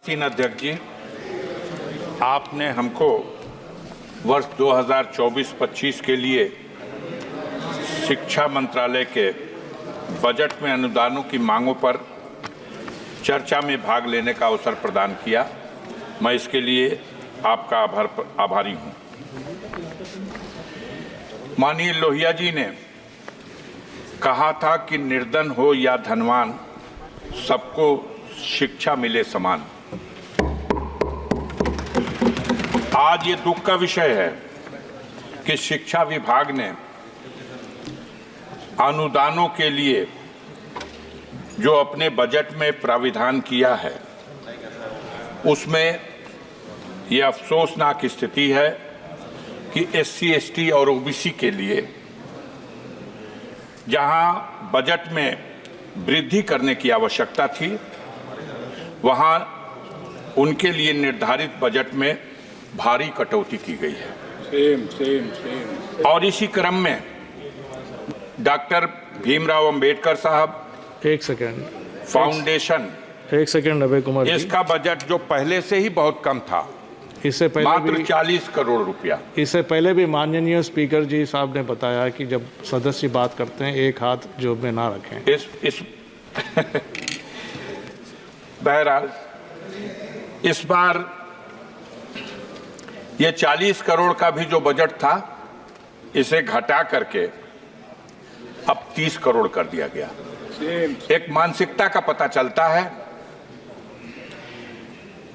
आसीन अध्यक्ष जी, आपने हमको वर्ष 2024-25 के लिए शिक्षा मंत्रालय के बजट में अनुदानों की मांगों पर चर्चा में भाग लेने का अवसर प्रदान किया। मैं इसके लिए आपका आभारी हूं। माननीय लोहिया जी ने कहा था कि निर्धन हो या धनवान, सबको शिक्षा मिले समान। आज ये दुख का विषय है कि शिक्षा विभाग ने अनुदानों के लिए जो अपने बजट में प्राविधान किया है, उसमें यह अफसोसनाक स्थिति है कि SC, ST और OBC के लिए जहां बजट में वृद्धि करने की आवश्यकता थी, वहां उनके लिए निर्धारित बजट में भारी कटौती की गई है। और इसी क्रम में डॉक्टर भीमराव अंबेडकर साहब फाउंडेशन, एक सेकंड अभय कुमार जी, इसका बजट जो पहले से ही बहुत कम था, इससे पहले मात्र 40 करोड़ रुपया। इससे पहले भी माननीय स्पीकर जी साहब ने बताया कि जब सदस्य बात करते हैं एक हाथ जेब में ना रखें। इस बहरहाल इस बार ये 40 करोड़ का भी जो बजट था, इसे घटा करके अब 30 करोड़ कर दिया गया। एक मानसिकता का पता चलता है।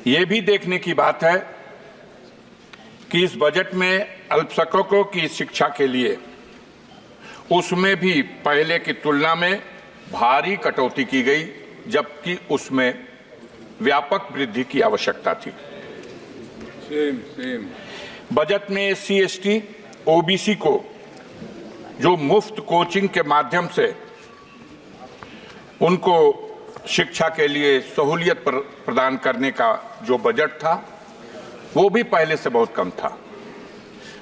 ये भी देखने की बात है कि इस बजट में अल्पसंख्यकों की शिक्षा के लिए उसमें भी पहले की तुलना में भारी कटौती की गई, जबकि उसमें व्यापक वृद्धि की आवश्यकता थी। बजट में SC, ST, OBC को जो मुफ्त कोचिंग के माध्यम से उनको शिक्षा के लिए सहूलियत प्रदान करने का जो बजट था, वो भी पहले से बहुत कम था।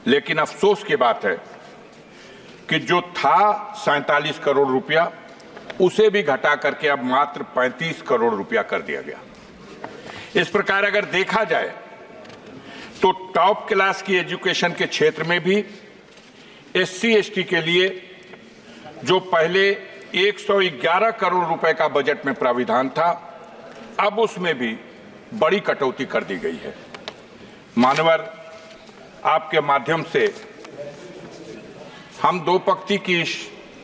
लेकिन अफसोस की बात है कि जो था 47 करोड़ रुपया, उसे भी घटा करके अब मात्र 35 करोड़ रुपया कर दिया गया। इस प्रकार अगर देखा जाए तो टॉप क्लास की एजुकेशन के क्षेत्र में भी SC, ST के लिए जो पहले 111 करोड़ रुपए का बजट में प्राविधान था, अब उसमें भी बड़ी कटौती कर दी गई है। मानवर, आपके माध्यम से हम दो पंक्ति की इस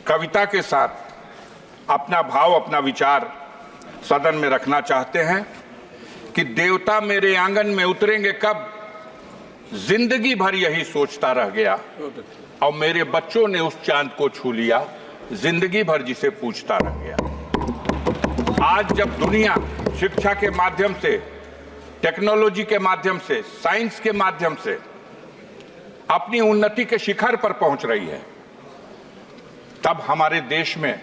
कविता के साथ अपना भाव, अपना विचार सदन में रखना चाहते हैं कि देवता मेरे आंगन में उतरेंगे कब, जिंदगी भर यही सोचता रह गया, और मेरे बच्चों ने उस चांद को छू लिया, जिंदगी भर जिसे पूछता रह गया। आज जब दुनिया शिक्षा के माध्यम से, टेक्नोलॉजी के माध्यम से, साइंस के माध्यम से अपनी उन्नति के शिखर पर पहुंच रही है, तब हमारे देश में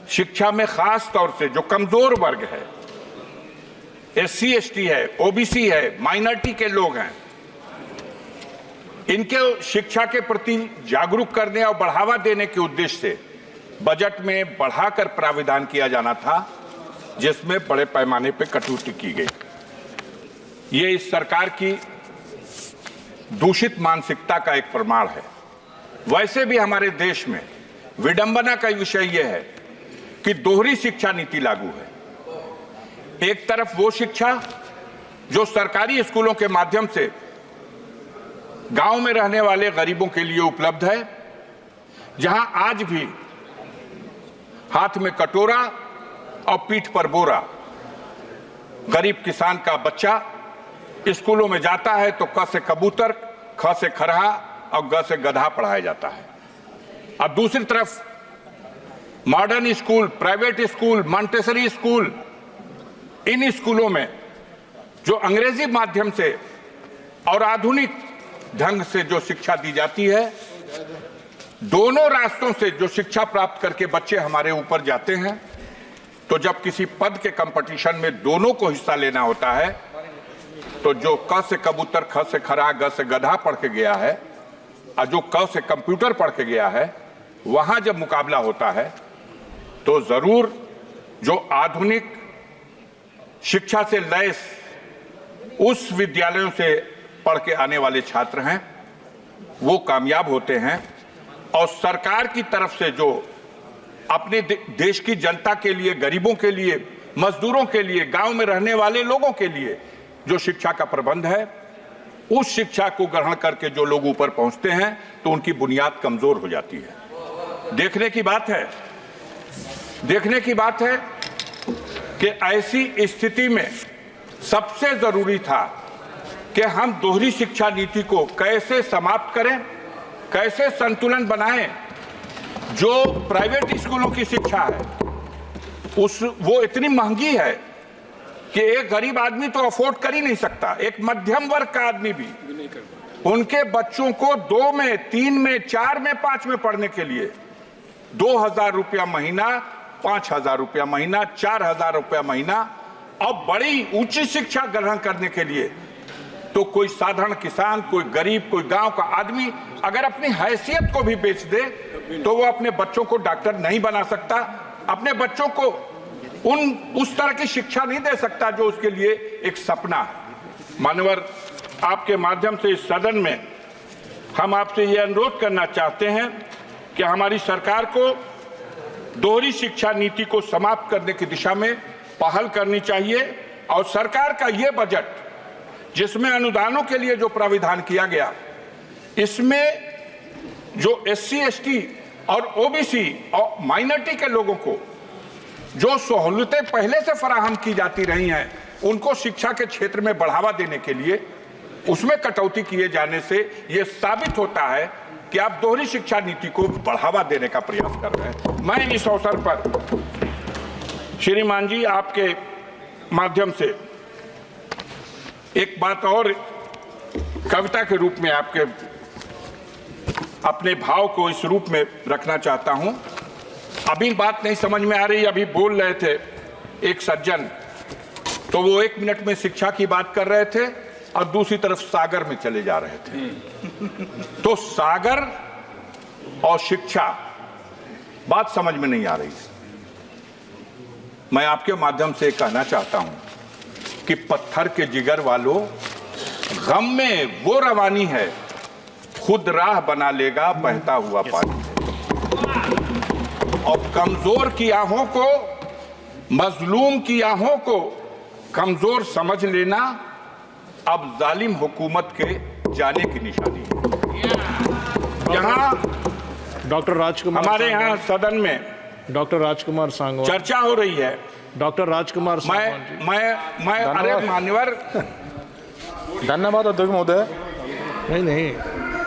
शिक्षा में खास तौर से जो कमजोर वर्ग है, SC, ST है, OBC है, माइनॉरिटी के लोग हैं, इनके शिक्षा के प्रति जागरूक करने और बढ़ावा देने के उद्देश्य से बजट में बढ़ाकर प्राविधान किया जाना था, जिसमें बड़े पैमाने पर कटौती की गई। ये इस सरकार की दूषित मानसिकता का एक प्रमाण है। वैसे भी हमारे देश में विडंबना का विषय यह है कि दोहरी शिक्षा नीति लागू है। एक तरफ वो शिक्षा जो सरकारी स्कूलों के माध्यम से गांव में रहने वाले गरीबों के लिए उपलब्ध है, जहां आज भी हाथ में कटोरा और पीठ पर बोरा गरीब किसान का बच्चा स्कूलों में जाता है तो क से कबूतर, ख से खरहा और ग से गधा पढ़ाया जाता है। और दूसरी तरफ modern school, private school, Montessori school, इन स्कूलों में जो अंग्रेजी माध्यम से और आधुनिक ढंग से जो शिक्षा दी जाती है, दोनों रास्तों से जो शिक्षा प्राप्त करके बच्चे हमारे ऊपर जाते हैं, तो जब किसी पद के कंपटीशन में दोनों को हिस्सा लेना होता है, तो जो क से कबूतर, ख से खरा, ग से गधा पढ़ के गया है और जो क से कंप्यूटर पढ़ के गया है, वहां जब मुकाबला होता है तो जरूर जो आधुनिक शिक्षा से लैस उस विद्यालयों से पढ़ के आने वाले छात्र हैं वो कामयाब होते हैं, और सरकार की तरफ से जो अपने देश की जनता के लिए, गरीबों के लिए, मजदूरों के लिए, गांव में रहने वाले लोगों के लिए जो शिक्षा का प्रबंध है, उस शिक्षा को ग्रहण करके जो लोग ऊपर पहुंचते हैं तो उनकी बुनियाद कमजोर हो जाती है। देखने की बात है कि ऐसी स्थिति में सबसे जरूरी था कि हम दोहरी शिक्षा नीति को कैसे समाप्त करें, कैसे संतुलन बनाएं। जो प्राइवेट स्कूलों की शिक्षा है वो इतनी महंगी है कि एक गरीब आदमी तो अफोर्ड कर ही नहीं सकता, एक मध्यम वर्ग का आदमी भी उनके बच्चों को 2 में, 3 में, 4 में, 5 में पढ़ने के लिए 2,000 रुपया महीना, 5,000 रुपया महीना, 4,000 रुपया महीना, और बड़ी ऊंची शिक्षा ग्रहण करने के लिए तो कोई साधारण किसान, कोई गरीब, कोई गांव का आदमी अगर अपनी हैसियत को भी बेच दे तो वो अपने बच्चों को डॉक्टर नहीं बना सकता, अपने बच्चों को उस तरह की शिक्षा नहीं दे सकता जो उसके लिए एक सपना है। मान्यवर, आपके माध्यम से इस सदन में हम आपसे ये अनुरोध करना चाहते हैं कि हमारी सरकार को दोहरी शिक्षा नीति को समाप्त करने की दिशा में पहल करनी चाहिए, और सरकार का ये बजट जिसमें अनुदानों के लिए जो प्राविधान किया गया, इसमें जो SC, ST और OBC और माइनॉरिटी के लोगों को जो सहूलतें पहले से फराहम की जाती रही हैं, उनको शिक्षा के क्षेत्र में बढ़ावा देने के लिए उसमें कटौती किए जाने से यह साबित होता है कि आप दोहरी शिक्षा नीति को बढ़ावा देने का प्रयास कर रहे हैं। मैं इस अवसर पर श्रीमान जी आपके माध्यम से एक बात और कविता के रूप में आपके अपने भाव को इस रूप में रखना चाहता हूं। अभी बात नहीं समझ में आ रही, अभी बोल रहे थे एक सज्जन, तो वो 1 मिनट में शिक्षा की बात कर रहे थे और दूसरी तरफ सागर में चले जा रहे थे। तो सागर और शिक्षा बात समझ में नहीं आ रही। मैं आपके माध्यम से कहना चाहता हूं कि पत्थर के जिगर वालों, गम में वो रवानी है, खुद राह बना लेगा बहता हुआ पानी है। और कमजोर की आहों को, मजलूम की आहों को कमजोर समझ लेना अब जालिम हुकूमत के जाने की निशानी है। यहाँ डॉक्टर राजकुमार, हमारे यहाँ सदन में डॉक्टर राजकुमार सांगवान चर्चा हो रही है। डॉक्टर राजकुमार सांगवान जी। मैं अरे मान्यवर, धन्यवाद अध्यक्ष महोदय। नहीं